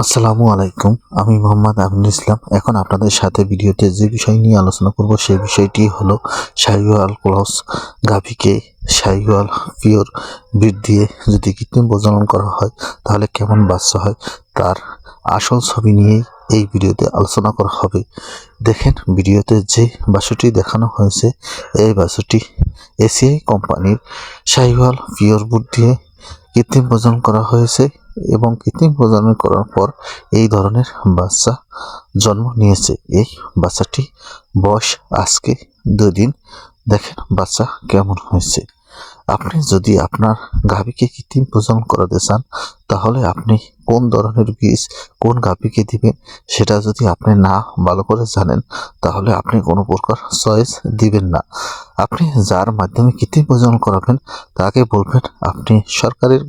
আসসালামু আলাইকুম। আমি মোহাম্মদ আমিনুল ইসলাম। এখন আপনাদের সাথে ভিডিওতে যে বিষয় নিয়ে আলোচনা করব সেই বিষয়টি হলো শাহিওয়াল ক্রস গাভীকে শাহিওয়াল পিওর ব্রিড দিয়ে যদি কৃত্রিম প্রজনন করা হয় তাহলে কেমন বাচ্চা হয় তার আসল ছবি নিয়েই এই ভিডিওতে আলোচনা করা হবে। দেখেন, ভিডিওতে যে বাছুরটি দেখানো হয়েছে এই বাছুরটি এসিআই কোম্পানির শাহিওয়াল পিওর ব্রিড দিয়ে কৃত্রিম প্রজনন করা হয়েছে এবং কৃত্রিম প্রজনন করার পর এই ধরনের বাচ্চা জন্ম নিয়েছে। এই বাচ্চাটি বয়স আজকে 2 দিন। দেখেন বাচ্চা কেমন হয়েছে। আপনি যদি আপনার গাভীকে কৃত্রিম প্রজনন করাতে চান তাহলে আপনি কোন ধরনের বীজ কোন গাভীকে দিবেন সেটা যদি আপনি না ভালো করে জানেন তাহলে আপনি কোনো প্রকার চয়েস দিবেন না। আপনি যার মাধ্যমে কৃত্রিম প্রজনন করাবেন তাকে বলবেন আপনি সরকারের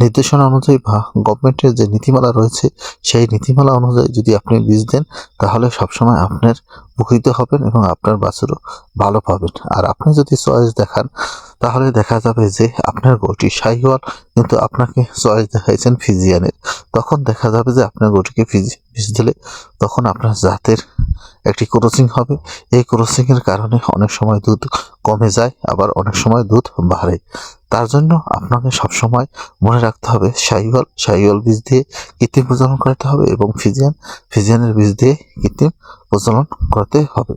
নির্দেশনা অনুযায়ী বা গভর্নমেন্টের যে নীতিমালা রয়েছে সেই নীতিমালা অনুযায়ী যদি আপনি বীজ দেন তাহলে সবসময় আপনার উপকৃত হবেন এবং আপনার বাছুরও ভালো পাবেন। আর আপনি যদি চয়েস দেখান তাহলে দেখা যাবে যে আপনার গরুটি শাহিওয়াল কিন্তু আপনাকে চয়েস দেখাইছেন ফিজিয়ানের, তখন দেখা যাবে যে আপনার গরুটিকে বীজ দিলে তখন আপনার জাতের একটি ক্রসিং হবে। এই ক্রসিং এর কারণে অনেক সময় দুধ কমে যায়, আবার অনেক সময় দুধ বাড়ে। তার জন্য আপনাকে সবসময় মনে রাখতে হবে শাহিওয়াল বীজ দিয়ে কৃত্রিম প্রজনন করাতে হবে এবং ফিজিয়ানের বীজ দিয়ে কৃত্রিম প্রজনন করাতে হবে।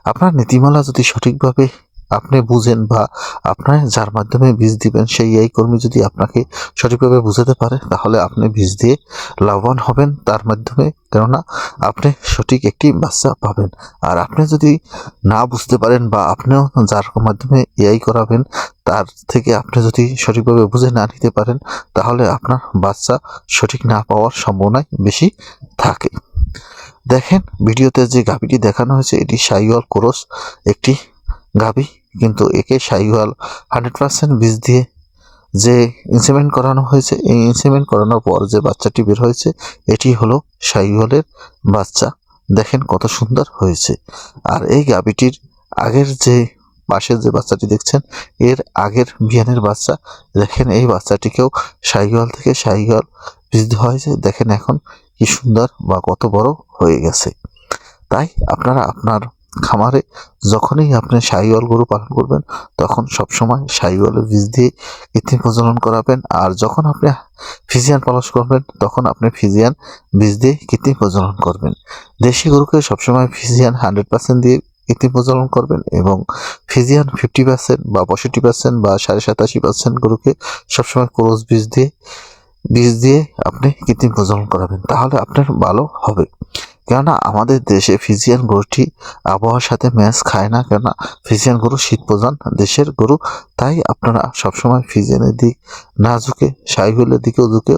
আপনার নীতিমালা যদি সঠিকভাবে আপনি বুঝেন বা আপনার যার মাধ্যমে বীজ দিবেন সেই এই কর্মী যদি আপনাকে সঠিকভাবে বুঝাতে পারে তাহলে আপনি বীজ দিয়ে লাভবান হবেন তার মাধ্যমে, কেননা আপনি সঠিক একটি বাচ্চা পাবেন। আর আপনি যদি না বুঝতে পারেন বা আপনিও যার মাধ্যমে এআই করাবেন তার থেকে আপনি যদি সঠিকভাবে বুঝে না নিতে পারেন তাহলে আপনার বাচ্চা সঠিক না পাওয়ার সম্ভাবনাই বেশি থাকে। দেখেন, ভিডিওতে যে গাভীটি দেখানো হয়েছে এটি শাহিওয়াল ক্রস একটি গাভী, কিন্তু একে শাহিওয়াল 100% বীজ দিয়ে যে ইনসেমেন্ট করানো হয়েছে, এই ইনসেমেন্ট করানোর পর যে বাচ্চাটি বের হয়েছে এটি হলো শাহিওয়ালের বাচ্চা। দেখেন কত সুন্দর হয়েছে। আর এই গাভীটির আগের যে পাশের যে বাচ্চাটি দেখছেন এর আগের বিয়ানের বাচ্চা। দেখেন এই বাচ্চাটিকেও শাহিওয়াল থেকে শাহিওয়াল বীজ দেওয়া হয়েছে। দেখেন এখন কি সুন্দর বা কত বড় হয়ে গেছে। তাই আপনারা আপনার খামারে যখনই আপনি শাহিওয়াল গরু পালন করবেন তখন সবসময় শাহিওয়ালের বীজ দিয়ে কৃত্রিম প্রজনন করাবেন। আর যখন আপনি ফিজিয়ান পালন করবেন তখন আপনি ফিজিয়ান বীজ দিয়ে কৃত্রিম প্রজনন করবেন। দেশি গরুকে সবসময় ফিজিয়ান 100% দিয়ে কৃত্রিম প্রজনন করবেন এবং ফিজিয়ান 50% বা 65% বা 87.5% গরুকে সবসময় ক্রস বীজ দিয়ে আপনি কৃত্রিম প্রজনন করাবেন, তাহলে আপনার ভালো হবে। কেননা আমাদের দেশে ফিজিয়ান গরুটি আবহাওয়ার সাথে ম্যাচ খায় না, কেননা ফিজিয়ান গরু শীত প্রধান দেশের গরু। তাই আপনারা সবসময় ফিজিয়ানের দিক না ঝুঁকে শাহিওয়ালের দিকেও ঝুঁকে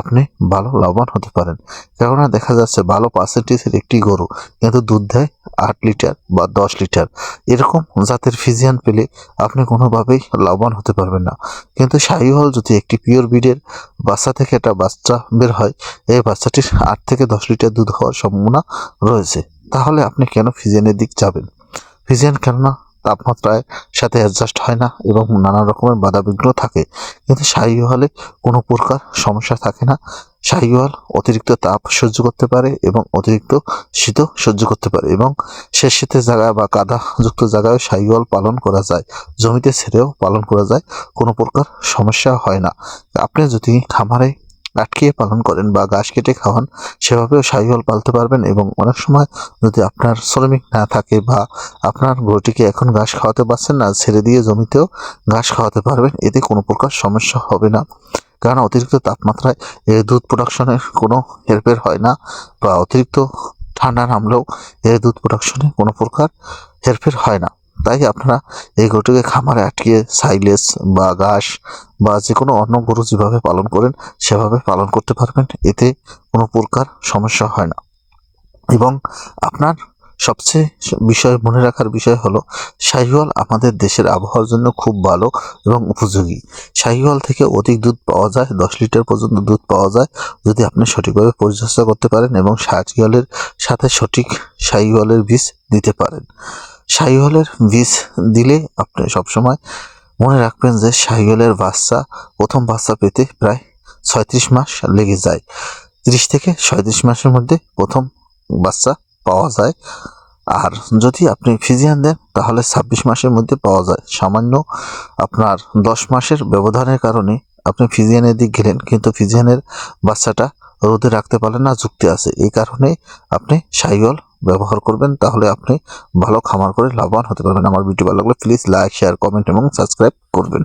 আপনি ভালো লাভবান হতে পারেন। কেননা দেখা যাচ্ছে ভালো পার্সেন্টেজের একটি গরু কিন্তু দুধ দেয় 8 লিটার বা 10 লিটার, এরকম জাতের ফিজিয়ান পেলে আপনি কোনোভাবেই লাভবান হতে পারবেন না। কিন্তু শাহিওয়াল যদি একটি পিওর ব্রিডের বাচ্চা থেকে একটা বাচ্চা বের হয় এই বাচ্চাটির 8 থেকে 10 লিটার দুধ হওয়ার সম্ভাবনা রয়েছে। তাহলে আপনি কেন ফিজিয়ানের দিক যাবেন? ফিজিয়ান কেননা তাপমাত্রার সাথে অ্যাডজাস্ট হয় না এবং নানা রকমের বাধাবিঘ্ন থাকে, কিন্তু শাহিওয়ালে কোনো প্রকার সমস্যা থাকে না। শাহিওয়াল অতিরিক্ত তাপ সহ্য করতে পারে এবং অতিরিক্ত শীতও সহ্য করতে পারে এবং শীতের জায়গায় বা কাদাযুক্ত জায়গায় শাহিওয়াল পালন করা যায়, জমিতে ছেড়েও পালন করা যায়, কোনো প্রকার সমস্যা হয় না। আপনি যদি খামারে আটকিয়ে পালন করেন বা ঘাস কেটে খাওয়ান সেভাবেও শাহিওয়াল পালতে পারবেন এবং অনেক সময় যদি আপনার শ্রমিক না থাকে বা আপনার গরুটিকে এখন ঘাস খাওয়াতে পারছেন না, ছেড়ে দিয়ে জমিতেও ঘাস খাওয়াতে পারবেন, এতে কোনো প্রকার সমস্যা হবে না। কারণ অতিরিক্ত তাপমাত্রায় এই দুধ প্রোডাকশনের কোনো হেরফের হয় না বা অতিরিক্ত ঠান্ডা নামলেও এই দুধ প্রোডাকশনে কোনো প্রকার হেরফের হয় না। তাই আপনারা এই গরুটিকে খামারে আটকিয়ে সাইলেজ বা ঘাস বা যে কোনো অন্য গরু যেভাবে পালন করেন সেভাবে পালন করতে পারবেন, এতে কোনো প্রকার সমস্যা হয় না। এবং আপনার সবচেয়ে মনে রাখার বিষয় হলো শাহিওয়াল আমাদের দেশের আবহাওয়ার জন্য খুব ভালো এবং উপযোগী। শাহিওয়াল থেকে অধিক দুধ পাওয়া যায়, 10 লিটার পর্যন্ত দুধ পাওয়া যায় যদি আপনি সঠিকভাবে পরিচর্যা করতে পারেন এবং শাহিওয়ালের সাথে সঠিক শাহিওয়ালের বীজ দিতে পারেন। শাহিওয়ালের বীজ দিলে আপনি সবসময় মনে রাখবেন যে শাহিওয়ালের প্রথম বাচ্চা পেতে প্রায় 36 মাস লেগে যায়। 30 থেকে 37 মাসের মধ্যে প্রথম বাচ্চা পাওয়া যায়। আর যদি আপনি ফিজিয়ান দেন তাহলে 26 মাসের মধ্যে পাওয়া যায়। সামান্য আপনার 10 মাসের ব্যবধানের কারণে আপনি ফিজিয়ানের দিক গেলেন, কিন্তু ফিজিয়ানের বাচ্চাটা রোদে রাখতে পারলেন না, যুক্তি আছে। এই কারণে আপনি শাহিওয়াল ব্যবহার করবেন, তাহলে আপনি ভালো খামার করে লাভবান হতে পারবেন। আমার ভিডিও ভালো লাগলে প্লিজ লাইক, শেয়ার, কমেন্ট এবং সাবস্ক্রাইব করবেন।